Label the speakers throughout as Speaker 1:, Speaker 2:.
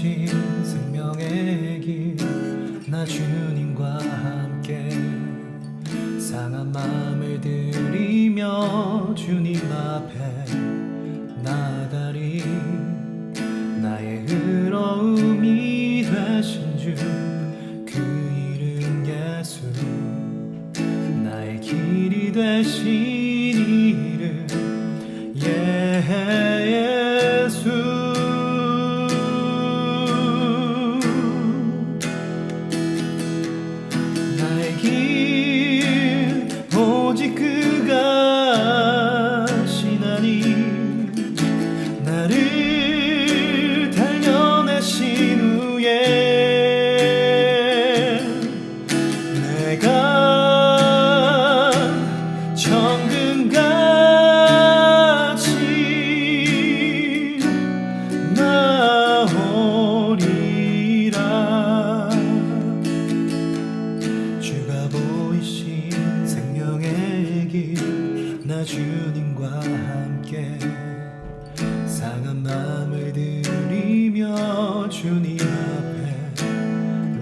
Speaker 1: 보이신 생명의 길, 나 주님과 함께 상한 마음을 들이며 주님 앞에 나가리. 나의 의로움이 되신 주, 그 이름 예수. 나의 길이 되신 이름 예수. 나의 길 오직 그가 시나니, 나를 단련하신 후에 내가 정금같이 나오리라. 주가 보이신 생명의 길, 나 주님과 함께 상한 마음을 들이며 주님 앞에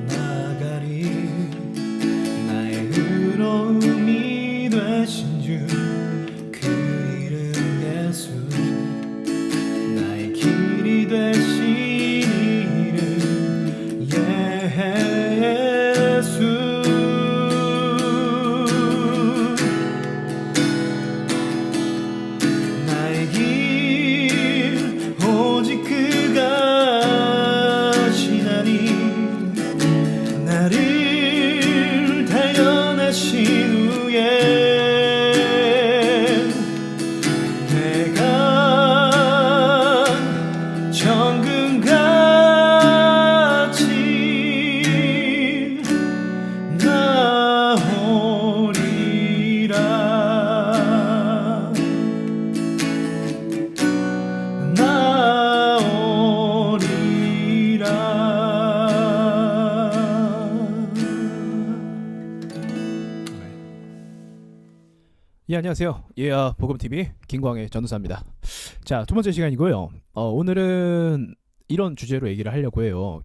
Speaker 1: 나가리. 나의 의로움이 되신 주, 그 이름 예수. 나의 길이 되신 이름 예수. 나의 길 오직 그가 시나니, 나를 단련하신 후에 내가 정금같이 나오리라.
Speaker 2: 예, 안녕하세요. 복음TV 김광의 전도사입니다. 자, 두 번째 시간이고요. 오늘은 이런 주제로 얘기를 하려고 해요.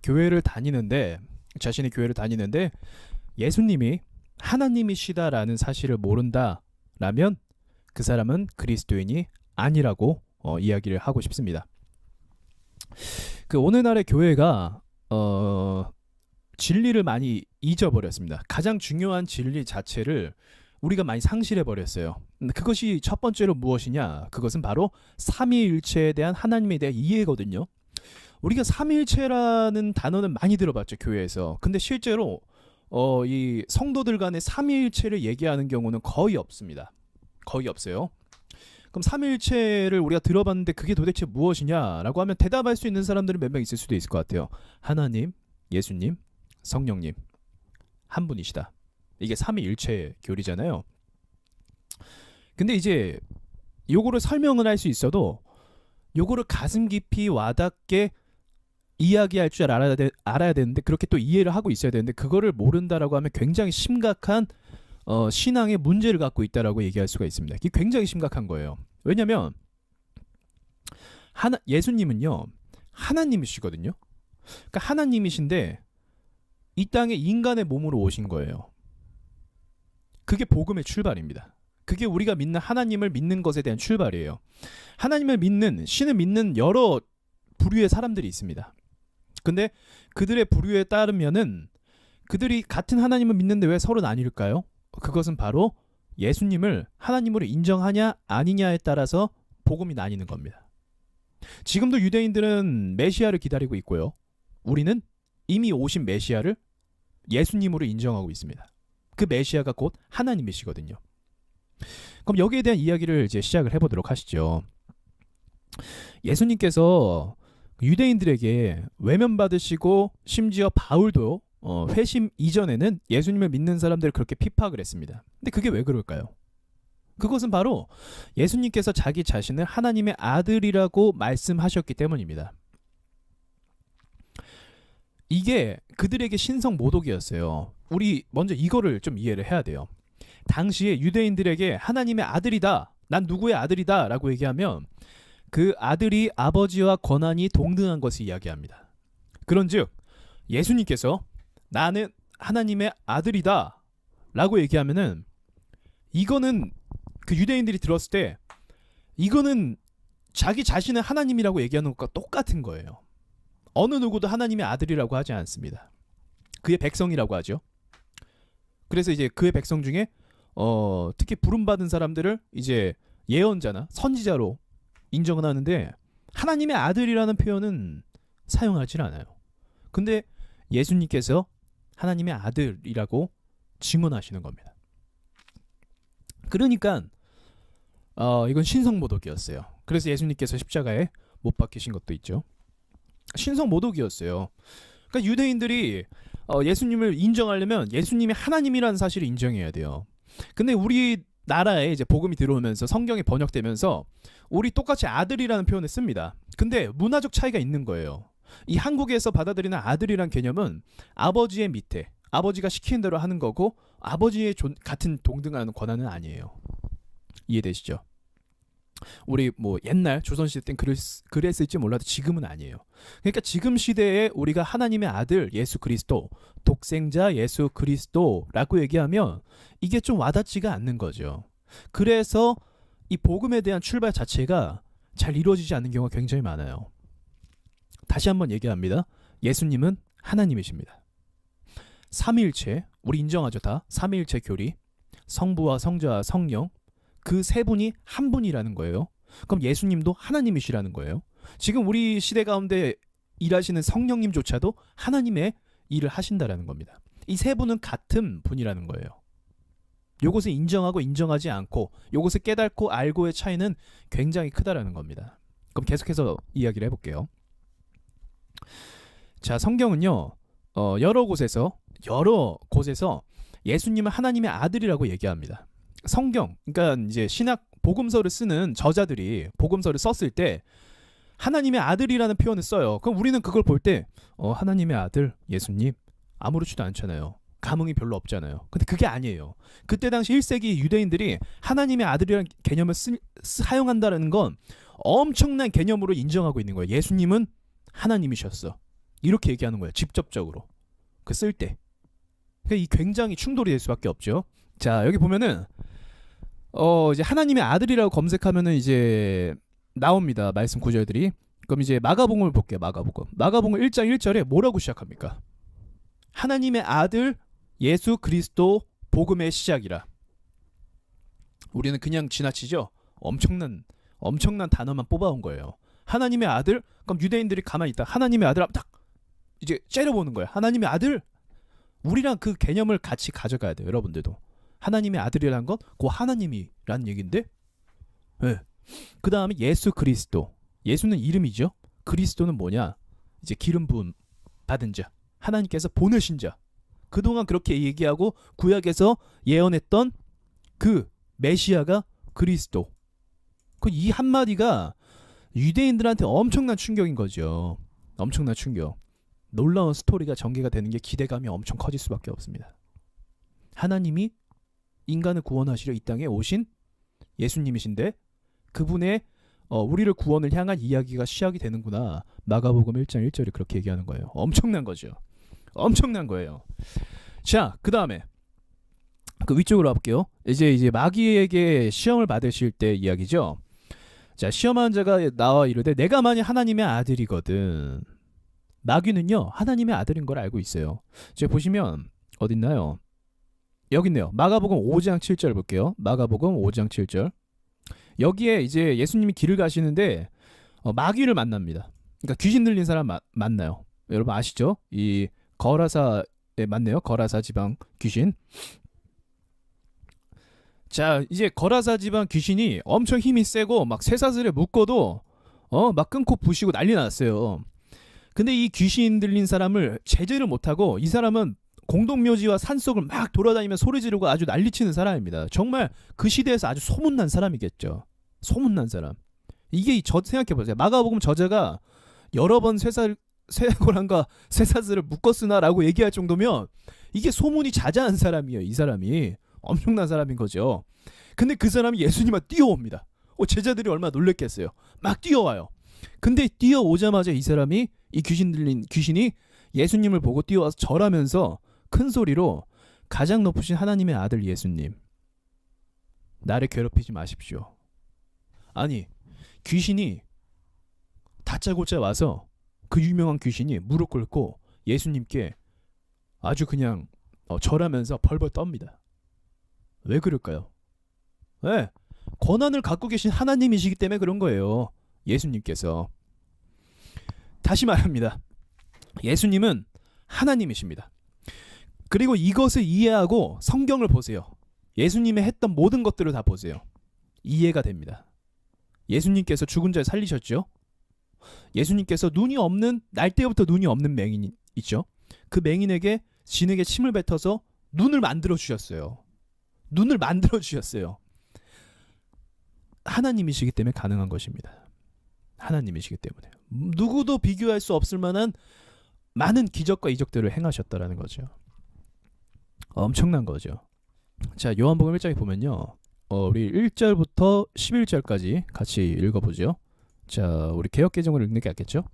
Speaker 2: 자신의 교회를 다니는데 예수님이 하나님이시다라는 사실을 모른다라면 그 사람은 그리스도인이 아니라고 이야기를 하고 싶습니다. 오늘날의 교회가 진리를 많이 잊어버렸습니다. 가장 중요한 진리 자체를 우리가 많이 상실해버렸어요. 그것이 첫 번째로 무엇이냐? 그것은 바로 삼위일체에 대한 하나님에 대한 이해거든요. 우리가 삼위일체라는 단어는 많이 들어봤죠, 교회에서. 근데 실제로 이 성도들 간의 삼위일체를 얘기하는 경우는 거의 없습니다. 거의 없어요. 그럼 삼위일체를 우리가 들어봤는데 그게 도대체 무엇이냐라고 하면 대답할 수 있는 사람들은 몇 명 있을 수도 있을 것 같아요. 하나님, 예수님, 성령님, 한 분이시다. 이게 삼위일체 교리잖아요. 근데 이제 요거를 설명을 할 수 있어도 요거를 가슴 깊이 와닿게 이야기할 줄 알아야 되는데, 그렇게 또 이해를 하고 있어야 되는데, 그거를 모른다라고 하면 굉장히 심각한 신앙의 문제를 갖고 있다라고 얘기할 수가 있습니다. 이게 굉장히 심각한 거예요. 왜냐면 예수님은요 하나님이시거든요. 그러니까 하나님이신데 이 땅에 인간의 몸으로 오신 거예요. 그게 복음의 출발입니다. 그게 우리가 믿는 하나님을 믿는 것에 대한 출발이에요. 하나님을 믿는, 신을 믿는 여러 부류의 사람들이 있습니다. 근데 그들의 부류에 따르면은 그들이 같은 하나님을 믿는데 왜 서로 나뉠까요? 그것은 바로 예수님을 하나님으로 인정하냐 아니냐에 따라서 복음이 나뉘는 겁니다. 지금도 유대인들은 메시아를 기다리고 있고요. 우리는 이미 오신 메시아를 예수님으로 인정하고 있습니다. 그 메시아가 곧 하나님이시거든요. 그럼 여기에 대한 이야기를 이제 시작을 해보도록 하시죠. 예수님께서 유대인들에게 외면받으시고 심지어 바울도 회심 이전에는 예수님을 믿는 사람들을 그렇게 핍박을 했습니다. 근데 그게 왜 그럴까요? 그것은 바로 예수님께서 자기 자신을 하나님의 아들이라고 말씀하셨기 때문입니다. 이게 그들에게 신성 모독이었어요. 우리 먼저 이거를 좀 이해를 해야 돼요. 당시에 유대인들에게 하나님의 아들이다, 난 누구의 아들이다 라고 얘기하면 그 아들이 아버지와 권한이 동등한 것을 이야기합니다. 그런즉 예수님께서 나는 하나님의 아들이다 라고 얘기하면은 이거는 그 유대인들이 들었을 때 이거는 자기 자신은 하나님이라고 얘기하는 것과 똑같은 거예요. 어느 누구도 하나님의 아들이라고 하지 않습니다. 그의 백성이라고 하죠. 그래서 이제 그의 백성 중에 특히 부름받은 사람들을 이제 예언자나 선지자로 인정을 하는데 하나님의 아들이라는 표현은 사용하지 않아요. 근데 예수님께서 하나님의 아들이라고 증언하시는 겁니다. 그러니까 이건 신성모독이었어요. 그래서 예수님께서 십자가에 못 박히신 것도 있죠. 신성모독이었어요. 그러니까 유대인들이 예수님을 인정하려면 예수님이 하나님이라는 사실을 인정해야 돼요. 근데 우리 나라에 이제 복음이 들어오면서 성경이 번역되면서 우리 똑같이 아들이라는 표현을 씁니다. 근데 문화적 차이가 있는 거예요. 이 한국에서 받아들이는 아들이란 개념은 아버지의 밑에 아버지가 시키는 대로 하는 거고 아버지의 같은 동등한 권한은 아니에요. 이해되시죠? 우리 뭐 옛날 조선시대 땐 그랬을지 몰라도 지금은 아니에요. 그러니까 지금 시대에 우리가 하나님의 아들 예수 그리스도, 독생자 예수 그리스도라고 얘기하면 이게 좀 와닿지가 않는 거죠. 그래서 이 복음에 대한 출발 자체가 잘 이루어지지 않는 경우가 굉장히 많아요. 다시 한번 얘기합니다. 예수님은 하나님이십니다. 삼위일체, 우리 인정하죠 다. 삼위일체 교리, 성부와 성자와 성령, 그 세 분이 한 분이라는 거예요. 그럼 예수님도 하나님이시라는 거예요. 지금 우리 시대 가운데 일하시는 성령님조차도 하나님의 일을 하신다라는 겁니다. 이 세 분은 같은 분이라는 거예요. 요것을 인정하고 인정하지 않고 요것을 깨닫고 알고의 차이는 굉장히 크다라는 겁니다. 그럼 계속해서 이야기를 해볼게요. 자, 성경은요 여러 곳에서 예수님은 하나님의 아들이라고 얘기합니다. 성경, 그러니까 이제 신약 복음서를 쓰는 저자들이 복음서를 썼을 때 하나님의 아들이라는 표현을 써요. 그럼 우리는 그걸 볼 때 하나님의 아들 예수님 아무렇지도 않잖아요. 감흥이 별로 없잖아요. 근데 그게 아니에요. 그때 당시 1세기 유대인들이 하나님의 아들이라는 개념을 사용한다는 건 엄청난 개념으로 인정하고 있는 거예요. 예수님은 하나님이셨어. 이렇게 얘기하는 거예요. 직접적으로. 그 쓸 때. 그러니까 이 굉장히 충돌이 될 수밖에 없죠. 자, 여기 보면은 이제 하나님의 아들이라고 검색하면은 이제 나옵니다. 말씀 구절들이. 그럼 이제 마가복음을 볼게요. 마가복음 1장 1절에 뭐라고 시작합니까? 하나님의 아들 예수 그리스도 복음의 시작이라. 우리는 그냥 지나치죠. 엄청난 단어만 뽑아온 거예요. 하나님의 아들. 그럼 유대인들이 가만히 있다. 하나님의 아들 하면 딱 이제 째려보는 거예요. 하나님의 아들. 우리랑 그 개념을 같이 가져가야 돼요. 여러분들도. 하나님의 아들이라는 건 그 하나님이라는 얘기인데, 네. 그 다음에 예수 그리스도. 예수는 이름이죠. 그리스도는 뭐냐? 이제 기름 부음 받은 자. 하나님께서 보내신 자. 그동안 그렇게 얘기하고 구약에서 예언했던 그 메시아가 그리스도. 이 한마디가 유대인들한테 엄청난 충격인 거죠. 엄청난 충격. 놀라운 스토리가 전개가 되는 게 기대감이 엄청 커질 수밖에 없습니다. 하나님이 인간을 구원하시려 이 땅에 오신 예수님이신데 그분의 우리를 구원을 향한 이야기가 시작이 되는구나. 마가복음 1장 1절이 그렇게 얘기하는 거예요. 엄청난 거죠. 엄청난 거예요. 자, 그 다음에 그 위쪽으로 와볼게요. 이제 마귀에게 시험을 받으실 때 이야기죠. 자, 시험하는 자가 나와 이르되 내가 만일 하나님의 아들이거든. 마귀는요 하나님의 아들인 걸 알고 있어요. 지금 보시면 어딨나요? 여기 있네요. 마가복음 5장 7절 볼게요. 마가복음 5장 7절. 여기에 이제 예수님이 길을 가시는데 마귀를 만납니다. 그러니까 귀신 들린 사람 만나요. 여러분 아시죠? 이 거라사에 맞네요. 거라사 지방 귀신. 자, 이제 거라사 지방 귀신이 엄청 힘이 세고 막 쇠사슬에 묶어도 막 끊고 부시고 난리 났어요. 근데 이 귀신 들린 사람을 제재를 못하고 이 사람은 공동묘지와 산속을 막 돌아다니며 소리 지르고 아주 난리치는 사람입니다. 정말 그 시대에서 아주 소문난 사람이겠죠. 소문난 사람. 이게 생각해보세요. 마가복음 저자가 여러 번 쇠고랑과 쇠사슬을 묶었으나라고 얘기할 정도면 이게 소문이 자자한 사람이에요. 이 사람이 엄청난 사람인 거죠. 근데 그 사람이 예수님한테 뛰어옵니다. 제자들이 얼마나 놀랬겠어요. 막 뛰어와요. 근데 뛰어오자마자 이 사람이 이 귀신 들린 귀신이 예수님을 보고 뛰어와서 절하면서 큰 소리로 가장 높으신 하나님의 아들 예수님, 나를 괴롭히지 마십시오. 아니, 귀신이 다짜고짜 와서 그 유명한 귀신이 무릎 꿇고 예수님께 아주 그냥 절하면서 벌벌 떱니다. 왜 그럴까요? 왜? 권한을 갖고 계신 하나님이시기 때문에 그런 거예요. 예수님께서. 다시 말합니다. 예수님은 하나님이십니다. 그리고 이것을 이해하고 성경을 보세요. 예수님이 했던 모든 것들을 다 보세요. 이해가 됩니다. 예수님께서 죽은 자를 살리셨죠. 예수님께서 눈이 없는, 날 때부터 눈이 없는 맹인 있죠. 그 맹인에게 진에게 침을 뱉어서 눈을 만들어 주셨어요. 눈을 만들어 주셨어요. 하나님이시기 때문에 가능한 것입니다. 하나님이시기 때문에 누구도 비교할 수 없을 만한 많은 기적과 이적들을 행하셨다라는 거죠. 엄청난 거죠. 자, 요한복음 1장에 보면요, 우리 1절부터 11절까지 같이 읽어보죠. 자, 우리 개역개정을 읽는 게 낫겠죠?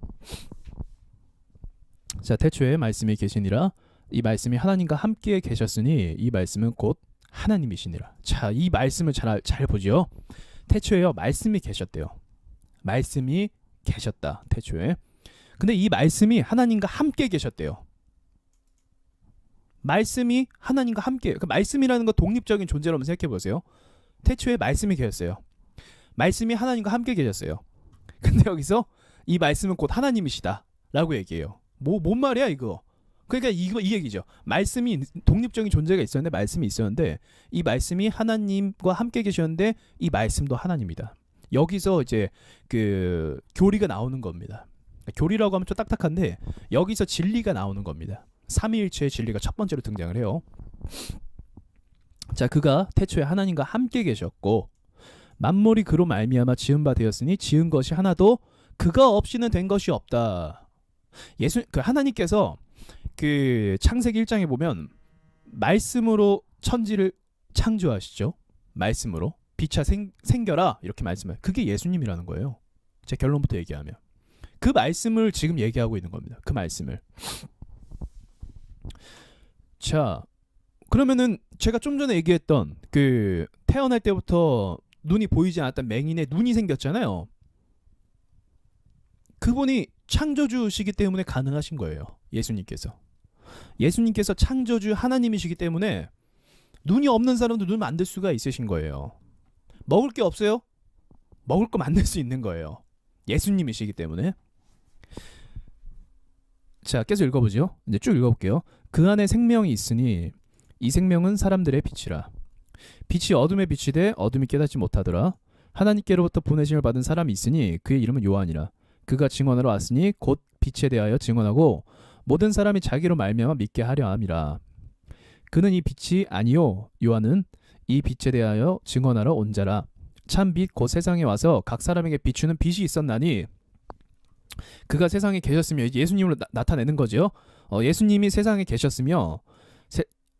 Speaker 2: 자, 태초에 말씀이 계시니라. 이 말씀이 하나님과 함께 계셨으니 이 말씀은 곧 하나님이시니라. 자, 이 말씀을 잘 보죠. 태초에요, 말씀이 계셨대요. 말씀이 계셨다, 태초에. 근데 이 말씀이 하나님과 함께 계셨대요. 말씀이 하나님과 함께, 그 말씀이라는 거 독립적인 존재로 한번 생각해 보세요. 태초에 말씀이 계셨어요. 말씀이 하나님과 함께 계셨어요. 근데 여기서 이 말씀은 곧 하나님이시다 라고 얘기해요. 뭔 말이야 이거? 그러니까 이 얘기죠. 말씀이 독립적인 존재가 있었는데, 말씀이 있었는데 이 말씀이 하나님과 함께 계셨는데 이 말씀도 하나님이다. 여기서 이제 그 교리가 나오는 겁니다. 교리라고 하면 좀 딱딱한데 여기서 진리가 나오는 겁니다. 삼위일체의 진리가 첫 번째로 등장을 해요. 자, 그가 태초에 하나님과 함께 계셨고 만물이 그로 말미암아 지은 바 되었으니 지은 것이 하나도 그가 없이는 된 것이 없다. 그 하나님께서 그 창세기 1장에 보면 말씀으로 천지를 창조하시죠. 말씀으로 빛아 생겨라 이렇게 말씀해요. 그게 예수님이라는 거예요. 제 결론부터 얘기하면 그 말씀을 지금 얘기하고 있는 겁니다. 그 말씀을. 자, 그러면은 제가 좀 전에 얘기했던 그 태어날 때부터 눈이 보이지 않았던 맹인의 눈이 생겼잖아요. 그분이 창조주시기 때문에 가능하신 거예요. 예수님께서 창조주 하나님이시기 때문에 눈이 없는 사람도 눈 만들 수가 있으신 거예요. 먹을 게 없어요? 먹을 거 만들 수 있는 거예요. 예수님이시기 때문에. 자, 계속 읽어보죠. 이제 쭉 읽어볼게요. 그 안에 생명이 있으니 이 생명은 사람들의 빛이라. 빛이 어둠에 비치되 어둠이 깨닫지 못하더라. 하나님께로부터 보내심을 받은 사람이 있으니 그의 이름은 요한이라. 그가 증언하러 왔으니 곧 빛에 대하여 증언하고 모든 사람이 자기로 말미암아 믿게 하려 함이라. 그는 이 빛이 아니요 요한은 이 빛에 대하여 증언하러 온 자라. 참 빛 곧 세상에 와서 각 사람에게 비추는 빛이 있었나니 그가 세상에 계셨으며, 예수님을 나타내는 거죠. 예수님이 세상에 계셨으며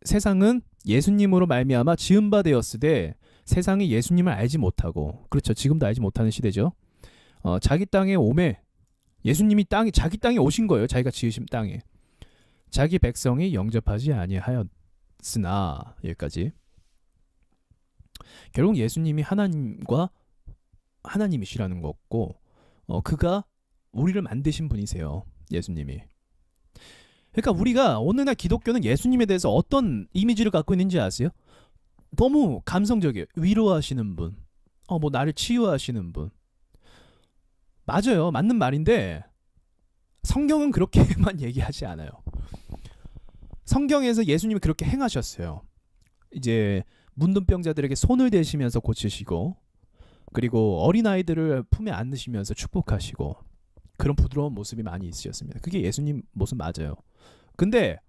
Speaker 2: 세상은 예수님으로 말미암아 지은 바 되었으되 세상이 예수님을 알지 못하고, 그렇죠, 지금도 알지 못하는 시대죠. 자기 땅에 오매, 예수님이 자기 땅에 오신 거예요. 자기가 지으신 땅에. 자기 백성이 영접하지 아니하였으나, 여기까지. 결국 예수님이 하나님이시라는 거고, 그가 우리를 만드신 분이세요. 예수님이. 그러니까 우리가 오늘날 기독교는 예수님에 대해서 어떤 이미지를 갖고 있는지 아세요? 너무 감성적이에요. 위로하시는 분, 뭐 나를 치유하시는 분. 맞아요. 맞는 말인데 성경은 그렇게만 얘기하지 않아요. 성경에서 예수님이 그렇게 행하셨어요. 이제 문둥병자들에게 손을 대시면서 고치시고, 그리고 어린아이들을 품에 안으시면서 축복하시고, 그런 부드러운 모습이 많이 있으셨습니다. 그게 예수님 모습 맞아요. 근데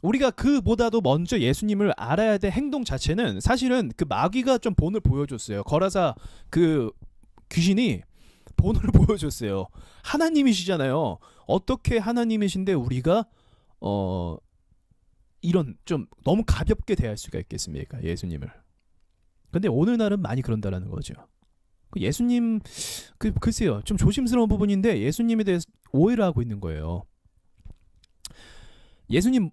Speaker 2: 우리가 그보다도 먼저 예수님을 알아야 될 행동 자체는, 사실은 그 마귀가 좀 본을 보여줬어요. 거라사 그 귀신이 본을 보여줬어요. 하나님이시잖아요. 어떻게 하나님이신데 우리가 이런 좀 너무 가볍게 대할 수가 있겠습니까, 예수님을. 근데 오늘날은 많이 그런다라는 거죠. 예수님 글쎄요. 좀 조심스러운 부분인데 예수님에 대해서 오해를 하고 있는 거예요. 예수님이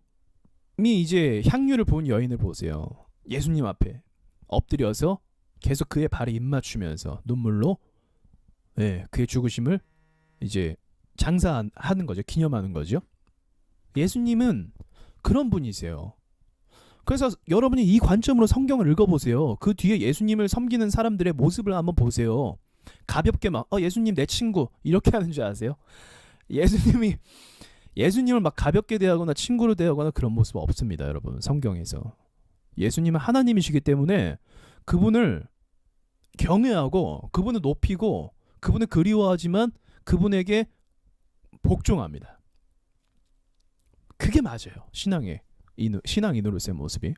Speaker 2: 이제 향유를 부은 여인을 보세요. 예수님 앞에 엎드려서 계속 그의 발에 입맞추면서 눈물로 그의 죽으심을 이제 장사하는 거죠. 기념하는 거죠. 예수님은 그런 분이세요. 그래서 여러분이 이 관점으로 성경을 읽어보세요. 그 뒤에 예수님을 섬기는 사람들의 모습을 한번 보세요. 가볍게 막 예수님 내 친구 이렇게 하는 줄 아세요? 예수님을 막 가볍게 대하거나 친구로 대하거나 그런 모습 없습니다. 여러분 성경에서. 예수님은 하나님이시기 때문에 그분을 경외하고 그분을 높이고 그분을 그리워하지만 그분에게 복종합니다. 그게 맞아요. 신앙인으로서의 모습이.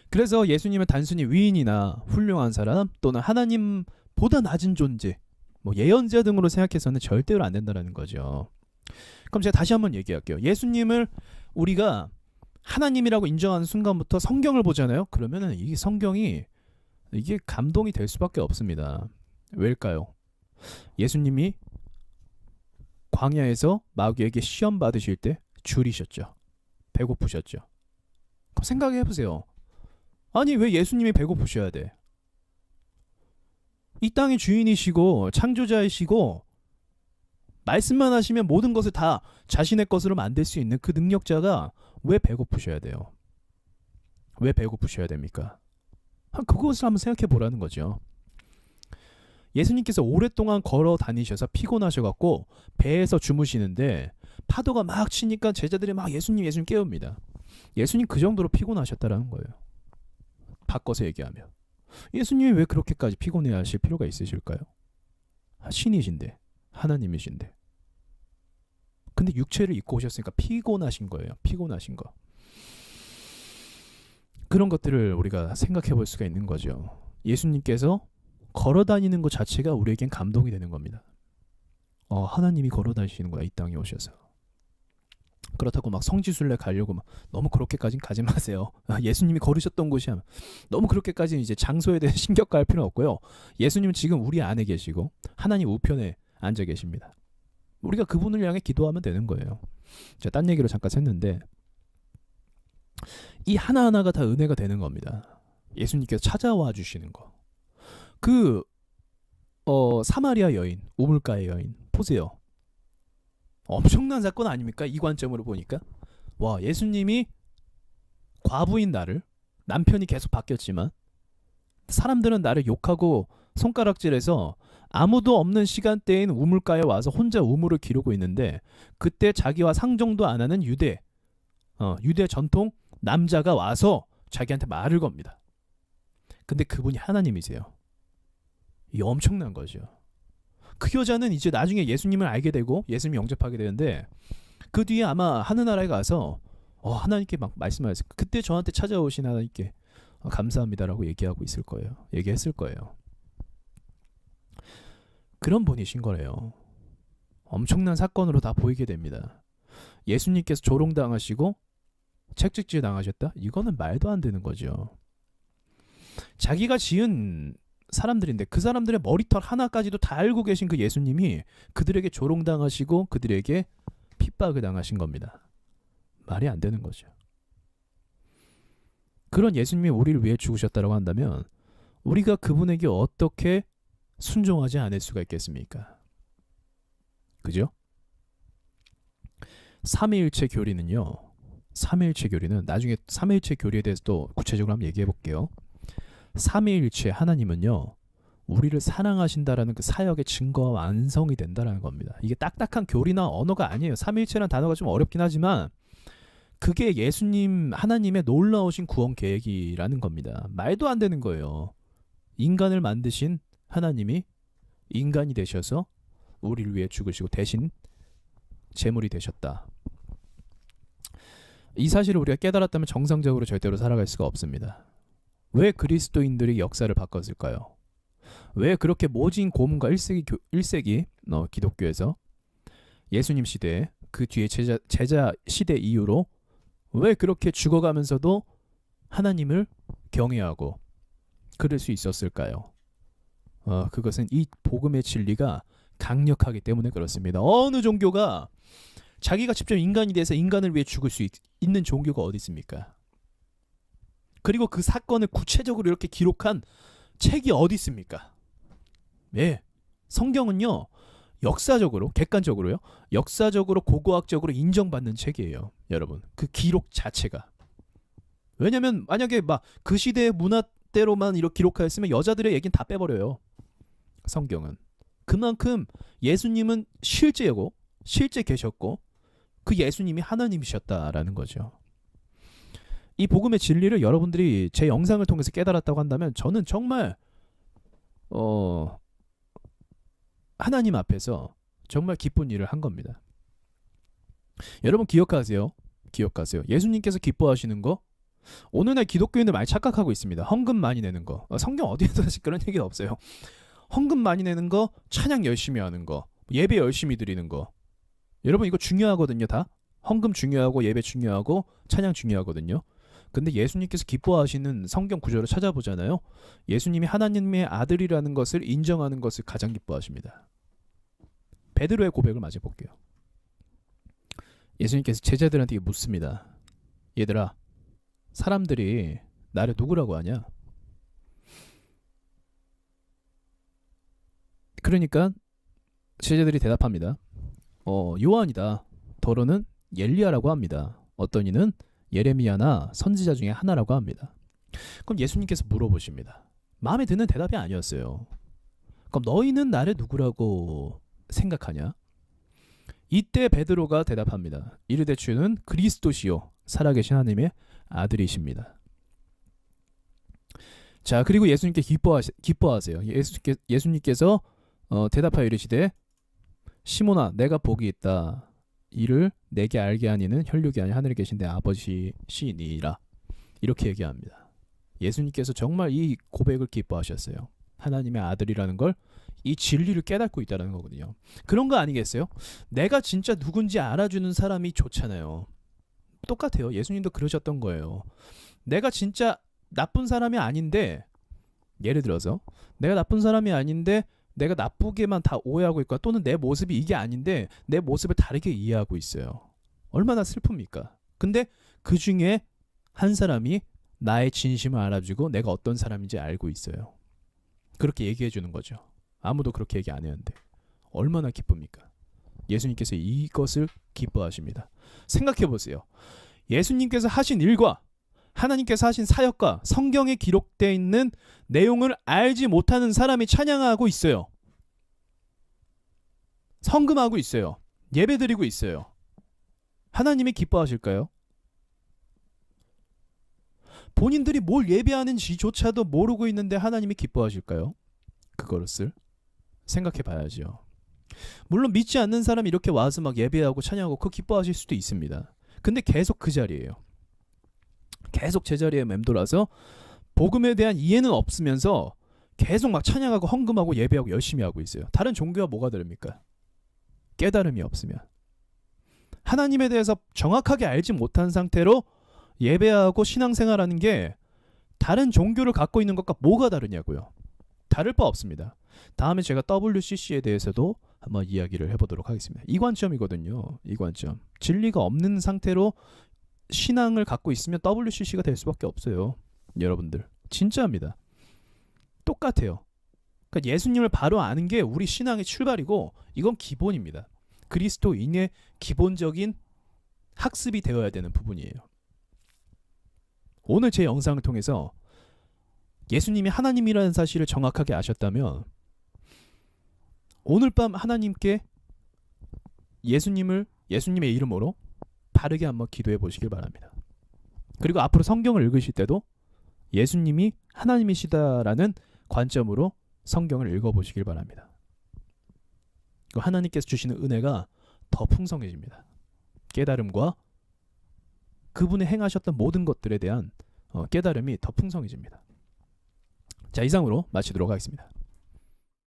Speaker 2: 그래서 예수님은 단순히 위인이나 훌륭한 사람 또는 하나님보다 낮은 존재, 뭐 예언자 등으로 생각해서는 절대로 안 된다는 거죠. 그럼 제가 다시 한번 얘기할게요. 예수님을 우리가 하나님이라고 인정하는 순간부터 성경을 보잖아요. 그러면은 이 성경이 이게 감동이 될 수밖에 없습니다. 왜일까요? 예수님이 광야에서 마귀에게 시험 받으실 때 줄이셨죠. 배고프셨죠. 그럼 생각해 보세요. 아니 왜 예수님이 배고프셔야 돼? 이 땅의 주인이시고 창조자이시고 말씀만 하시면 모든 것을 다 자신의 것으로 만들 수 있는 그 능력자가 왜 배고프셔야 돼요? 왜 배고프셔야 됩니까? 그것을 한번 생각해 보라는 거죠. 예수님께서 오랫동안 걸어 다니셔서 피곤하셔갖고 배에서 주무시는데 파도가 막 치니까 제자들이 막 예수님 깨웁니다. 예수님 그 정도로 피곤하셨다라는 거예요. 바꿔서 얘기하면 예수님이 왜 그렇게까지 피곤해야 하실 필요가 있으실까요? 신이신데 하나님이신데 근데 육체를 입고 오셨으니까 피곤하신 거예요. 피곤하신 거. 그런 것들을 우리가 생각해 볼 수가 있는 거죠. 예수님께서 걸어 다니는 것 자체가 우리에겐 감동이 되는 겁니다. 하나님이 걸어 다니시는 거야. 이 땅에 오셔서. 그렇다고 막 성지순례 가려고 막 너무 그렇게까지는 가지 마세요. 예수님이 걸으셨던 곳이 하면 너무 그렇게까지는 이제 장소에 대해 신경할 필요는 없고요. 예수님은 지금 우리 안에 계시고 하나님 우편에 앉아 계십니다. 우리가 그분을 향해 기도하면 되는 거예요. 제가 딴 얘기로 잠깐 샜는데 이 하나하나가 다 은혜가 되는 겁니다. 예수님께서 찾아와 주시는 거. 사마리아 여인, 우물가의 여인 보세요. 엄청난 사건 아닙니까? 이 관점으로 보니까. 와, 예수님이 과부인 나를, 남편이 계속 바뀌었지만 사람들은 나를 욕하고 손가락질해서 아무도 없는 시간대인 우물가에 와서 혼자 우물을 기르고 있는데 그때 자기와 상종도 안 하는 유대 전통 남자가 와서 자기한테 말을 겁니다. 근데 그분이 하나님이세요. 이 엄청난 거죠. 그 여자는 이제 나중에 예수님을 알게 되고 예수님 영접하게 되는데 그 뒤에 아마 하늘나라에 가서 하나님께 막 말씀하셨어요. 그때 저한테 찾아오신 하나님께 감사합니다라고 얘기했을 거예요. 그런 분이신 거래요. 엄청난 사건으로 다 보이게 됩니다. 예수님께서 조롱당하시고 책찍질 당하셨다? 이거는 말도 안 되는 거죠. 자기가 지은 사람들인데 그 사람들의 머리털 하나까지도 다 알고 계신 그 예수님이 그들에게 조롱당하시고 그들에게 핍박을 당하신 겁니다. 말이 안 되는 거죠. 그런 예수님이 우리를 위해 죽으셨다고 한다면 우리가 그분에게 어떻게 순종하지 않을 수가 있겠습니까? 그죠? 삼위일체 교리는요. 삼위일체 교리는 나중에 삼위일체 교리에 대해서 또 구체적으로 한번 얘기해 볼게요. 삼위일체 하나님은요. 우리를 사랑하신다라는 그 사역의 증거와 완성이 된다라는 겁니다. 이게 딱딱한 교리나 언어가 아니에요. 삼위일체라는 단어가 좀 어렵긴 하지만 그게 예수님 하나님의 놀라우신 구원 계획이라는 겁니다. 말도 안 되는 거예요. 인간을 만드신 하나님이 인간이 되셔서 우리를 위해 죽으시고 대신 제물이 되셨다. 이 사실을 우리가 깨달았다면 정상적으로 절대로 살아갈 수가 없습니다. 왜 그리스도인들이 역사를 바꿨을까요? 왜 그렇게 모진 고문과 1세기 기독교에서 예수님 시대 그 뒤에 제자 시대 이후로 왜 그렇게 죽어가면서도 하나님을 경외하고 그럴 수 있었을까요? 그것은 이 복음의 진리가 강력하기 때문에 그렇습니다. 어느 종교가 자기가 직접 인간이 돼서 인간을 위해 죽을 수 있는 종교가 어디 있습니까? 그리고 그 사건을 구체적으로 이렇게 기록한 책이 어디 있습니까? 예, 성경은요, 역사적으로, 객관적으로요, 역사적으로, 고고학적으로 인정받는 책이에요, 여러분. 그 기록 자체가. 왜냐면 만약에 막 그 시대의 문화대로만 이렇게 기록하였으면 여자들의 얘기는 다 빼버려요. 성경은. 그만큼 예수님은 실제고, 실제 계셨고, 그 예수님이 하나님이셨다라는 거죠. 이 복음의 진리를 여러분들이 제 영상을 통해서 깨달았다고 한다면 저는 정말 하나님 앞에서 정말 기쁜 일을 한 겁니다. 여러분 기억하세요. 예수님께서 기뻐하시는 거, 오늘날 기독교인들 많이 착각하고 있습니다. 헌금 많이 내는 거. 성경 어디에도 사실 그런 얘기가 없어요. 헌금 많이 내는 거, 찬양 열심히 하는 거, 예배 열심히 드리는 거. 여러분 이거 중요하거든요. 다 헌금 중요하고 예배 중요하고 찬양 중요하거든요. 근데 예수님께서 기뻐하시는 성경 구절을 찾아보잖아요. 예수님이 하나님의 아들이라는 것을 인정하는 것을 가장 기뻐하십니다. 베드로의 고백을 마저 볼게요. 예수님께서 제자들한테 묻습니다. 얘들아, 사람들이 나를 누구라고 하냐? 그러니까 제자들이 대답합니다. 요한이다. 더러는 엘리야라고 합니다. 어떤 이는 예레미야나 선지자 중에 하나라고 합니다. 그럼 예수님께서 물어보십니다. 마음에 드는 대답이 아니었어요. 그럼 너희는 나를 누구라고 생각하냐? 이때 베드로가 대답합니다. 이르되 주는 그리스도시요 살아계신 하나님의 아들이십니다. 자, 그리고 예수님께 기뻐하세요. 예수님께서 대답하여 이르시되 시몬아, 내가 복이 있다. 이를 내게 알게 하니는 혈육이 아니 하늘에 계신 내 아버지시니라. 이렇게 얘기합니다. 예수님께서 정말 이 고백을 기뻐하셨어요. 하나님의 아들이라는 걸, 이 진리를 깨닫고 있다는 거거든요. 그런 거 아니겠어요? 내가 진짜 누군지 알아주는 사람이 좋잖아요. 똑같아요. 예수님도 그러셨던 거예요. 내가 진짜 나쁜 사람이 아닌데, 예를 들어서 내가 나쁜 사람이 아닌데 내가 나쁘게만 다 오해하고 있고, 또는 내 모습이 이게 아닌데 내 모습을 다르게 이해하고 있어요. 얼마나 슬픕니까? 근데 그 중에 한 사람이 나의 진심을 알아주고 내가 어떤 사람인지 알고 있어요. 그렇게 얘기해 주는 거죠. 아무도 그렇게 얘기 안 했는데 얼마나 기쁩니까? 예수님께서 이것을 기뻐하십니다. 생각해 보세요. 예수님께서 하신 일과 하나님께서 하신 사역과 성경에 기록되어 있는 내용을 알지 못하는 사람이 찬양하고 있어요. 성금하고 있어요. 예배드리고 있어요. 하나님이 기뻐하실까요? 본인들이 뭘 예배하는지조차도 모르고 있는데 하나님이 기뻐하실까요? 그것을 생각해 봐야죠. 물론 믿지 않는 사람이 이렇게 와서 막 예배하고 찬양하고 그거 기뻐하실 수도 있습니다. 근데 계속 그 자리예요. 계속 제자리에 맴돌아서 복음에 대한 이해는 없으면서 계속 막 찬양하고 헌금하고 예배하고 열심히 하고 있어요. 다른 종교가 뭐가 다릅니까? 깨달음이 없으면. 하나님에 대해서 정확하게 알지 못한 상태로 예배하고 신앙생활하는 게 다른 종교를 갖고 있는 것과 뭐가 다르냐고요. 다를 바 없습니다. 다음에 제가 WCC에 대해서도 한번 이야기를 해보도록 하겠습니다. 이 관점이거든요. 이 관점. 진리가 없는 상태로 신앙을 갖고 있으면 WCC가 될 수밖에 없어요. 여러분들 진짜입니다. 똑같아요. 그러니까 예수님을 바로 아는 게 우리 신앙의 출발이고 이건 기본입니다. 그리스도인의 기본적인 학습이 되어야 되는 부분이에요. 오늘 제 영상을 통해서 예수님이 하나님이라는 사실을 정확하게 아셨다면 오늘 밤 하나님께 예수님의 이름으로 바르게 한번 기도해 보시길 바랍니다. 그리고 앞으로 성경을 읽으실 때도 예수님이 하나님이시다라는 관점으로 성경을 읽어보시길 바랍니다. 하나님께서 주시는 은혜가 더 풍성해집니다. 깨달음과 그분의 행하셨던 모든 것들에 대한 깨달음이 더 풍성해집니다. 자, 이상으로 마치도록 하겠습니다.